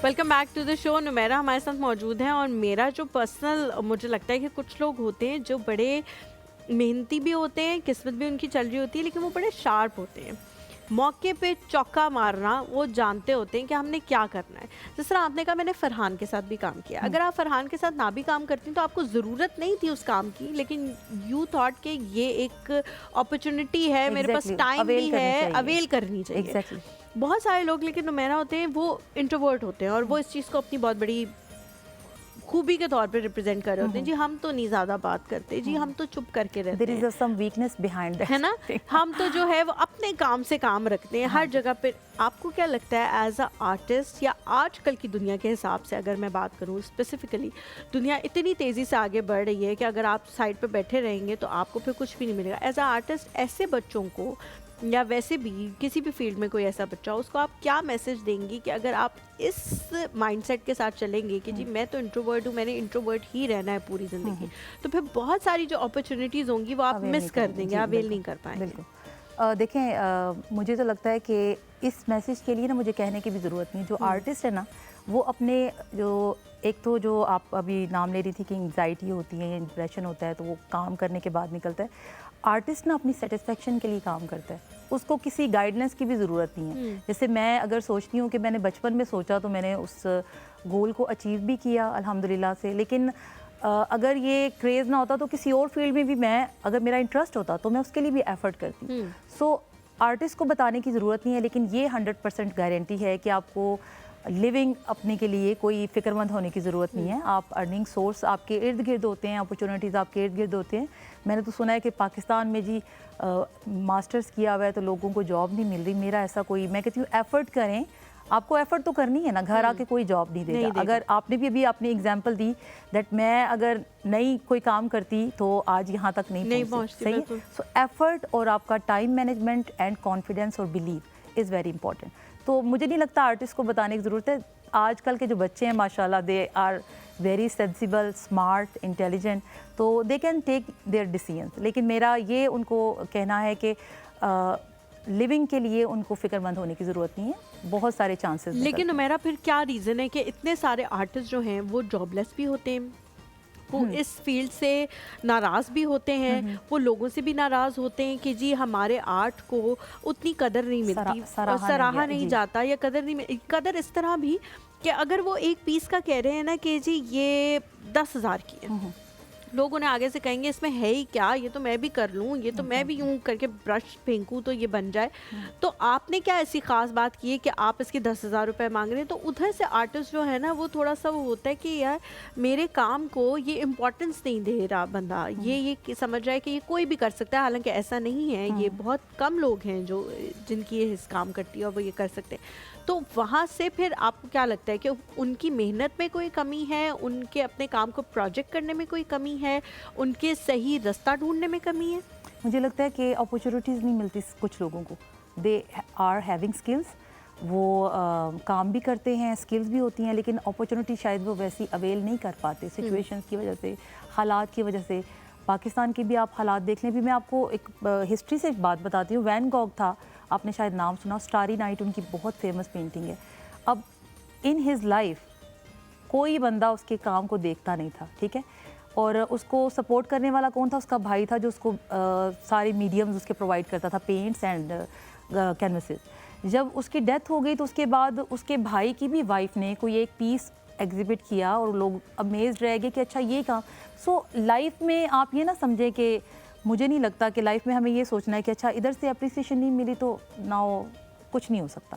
Welcome back to the show. Numera हमारे साथ मौजूद है और मेरा जो पर्सनल मुझे लगता है कि कुछ लोग होते हैं जो बड़े मेहनती भी होते हैं, किस्मत भी उनकी चल रही होती है, लेकिन वो बड़े शार्प होते हैं। मौके पे चौका मारना वो जानते होते हैं कि हमने क्या करना है। जिस तरह आपने कहा मैंने फरहान के साथ भी काम किया, अगर आप फरहान के साथ ना भी काम करती तो आपको ज़रूरत नहीं थी उस काम की, लेकिन यू थॉट कि ये एक अपॉर्चुनिटी है, मेरे पास टाइम भी है, अवेल करनी चाहिए। बहुत सारे लोग लेकिन नुमेरा होते हैं वो इंट्रोवर्ट होते हैं और वो इस चीज़ को अपनी बहुत बड़ी खूबी के तौर पे रिप्रेजेंट कर रहे होते हैं। जी हम तो नहीं ज़्यादा बात करते, जी हम तो चुप करके रहते हैं, there is some weakness behind that, है ना। हम तो जो है वो अपने काम से काम रखते हैं हर जगह पे। आपको क्या लगता है एज अ आर्टिस्ट या आजकल की दुनिया के हिसाब से अगर मैं बात करूँ स्पेसिफिकली, दुनिया इतनी तेज़ी से आगे बढ़ रही है कि अगर आप साइड पे बैठे रहेंगे तो आपको फिर कुछ भी नहीं मिलेगा। एज अ आर्टिस्ट ऐसे बच्चों को या वैसे भी किसी भी फील्ड में कोई ऐसा बच्चा हो, उसको आप क्या मैसेज देंगी कि अगर आप इस माइंडसेट के साथ चलेंगे कि जी मैं तो इंट्रोवर्ट हूँ, मैंने इंट्रोवर्ट ही रहना है पूरी ज़िंदगी, तो फिर बहुत सारी जो अपॉर्चुनिटीज़ होंगी वो आप मिस कर देंगे, अवेल नहीं कर पाएंगे। बिल्कुल। देखें, मुझे तो लगता है कि इस मैसेज के लिए ना मुझे कहने की भी ज़रूरत नहीं। जो आर्टिस्ट है ना, वो अपने जो एक तो जो आप अभी नाम ले रही थी कि एंग्जाइटी होती है, डिप्रेशन होता है, तो वो काम करने के बाद निकलता है। आर्टिस्ट ना अपनी सेटिस्फेक्शन के लिए काम करता है, उसको किसी गाइडेंस की भी ज़रूरत नहीं है। जैसे मैं अगर सोचती हूँ कि मैंने बचपन में सोचा तो मैंने उस गोल को अचीव भी किया अल्हम्दुलिल्लाह से, लेकिन अगर ये क्रेज़ ना होता तो किसी और फील्ड में भी मैं, अगर मेरा इंटरेस्ट होता तो मैं उसके लिए भी एफर्ट करती। सो आर्टिस्ट को बताने की ज़रूरत नहीं है, लेकिन ये 100% गारंटी है कि आपको लिविंग अपने के लिए कोई फ़िक्रमंद होने की ज़रूरत नहीं है। आप अर्निंग सोर्स आपके इर्द गिर्द होते हैं, अपॉर्चुनिटीज़ आपके इर्द गिर्द होते हैं। मैंने तो सुना है कि पाकिस्तान में जी मास्टर्स किया हुआ है तो लोगों को जॉब नहीं मिल रही। मेरा ऐसा कोई, मैं कहती हूँ एफ़र्ट करें, आपको एफ़र्ट तो करनी है ना, घर आके कोई जॉब नहीं देगा। अगर आपने भी अभी अपनी एग्जांपल दी दैट मैं अगर नई कोई काम करती तो आज यहाँ तक नहीं पहुँचती। सही है। सो एफ़र्ट और आपका टाइम मैनेजमेंट एंड कॉन्फिडेंस और बिलीव इज़ वेरी इंपॉर्टेंट। तो मुझे नहीं लगता आर्टिस्ट को बताने की ज़रूरत है। आजकल के जो बच्चे हैं माशाल्लाह, they are very sensible, smart, intelligent, तो they can take their decisions. लेकिन मेरा ये उनको कहना है कि लिविंग के लिए उनको फिक्रमंद होने की ज़रूरत नहीं है, बहुत सारे चांसेस। लेकिन मेरा फिर क्या रीज़न है कि इतने सारे आर्टिस्ट जो हैं वो जॉबलेस भी होते हैं, वो इस फील्ड से नाराज़ भी होते हैं, वो लोगों से भी नाराज़ होते हैं कि जी हमारे आर्ट को उतनी कदर नहीं मिलती, सराहा नहीं जाता, या कदर नहीं मिलती। कदर इस तरह भी कि अगर वो एक पीस का कह रहे हैं ना कि जी ये 10,000 की है, लोग उन्हें आगे से कहेंगे इसमें है ही क्या, ये तो मैं भी कर लूँ, ये तो मैं भी यूँ करके ब्रश फेंकूँ तो ये बन जाए। तो आपने क्या ऐसी ख़ास बात की है कि आप इसके 10,000 रुपये मांग रहे हैं? तो उधर से आर्टिस्ट जो है ना वो थोड़ा सा वो होता है कि यार मेरे काम को ये इम्पोर्टेंस नहीं दे रहा बंदा, ये समझ रहा है कि ये कोई भी कर सकता है, हालांकि ऐसा नहीं है। ये बहुत कम लोग हैं जो जिनकी ये काम करती है और वो ये कर सकते हैं। तो वहाँ से फिर आपको क्या लगता है कि उनकी मेहनत में कोई कमी है, उनके अपने काम को प्रोजेक्ट करने में कोई कमी है, उनके सही रास्ता ढूंढने में कमी है? मुझे लगता है कि अपॉर्चुनिटीज़ नहीं मिलती कुछ लोगों को। दे आर हैविंग स्किल्स, वो काम भी करते हैं, स्किल्स भी होती हैं, लेकिन अपॉर्चुनिटी शायद वो वैसी अवेल नहीं कर पाते सिचुएशंस की वजह से, हालात की वजह से। पाकिस्तान के भी आप हालात देख लें। भी मैं आपको एक हिस्ट्री से एक बात बताती हूँ। वैन गॉग था, आपने शायद नाम सुना, स्टारी नाइट उनकी बहुत फेमस पेंटिंग है। अब इन हिज लाइफ कोई बंदा उसके काम को देखता नहीं था, ठीक है, और उसको सपोर्ट करने वाला कौन था? उसका भाई था जो उसको सारे मीडियम्स उसके प्रोवाइड करता था, पेंट्स एंड कैनवसेस। जब उसकी डेथ हो गई तो उसके बाद उसके भाई की भी वाइफ ने कोई एक पीस एग्जिबिट किया और लोग अमेज्ड रह गए कि अच्छा ये काम। सो लाइफ में आप ये ना समझें कि मुझे नहीं लगता कि लाइफ में हमें ये सोचना है कि अच्छा इधर से अप्रिसिएशन नहीं मिली तो ना कुछ नहीं हो सकता।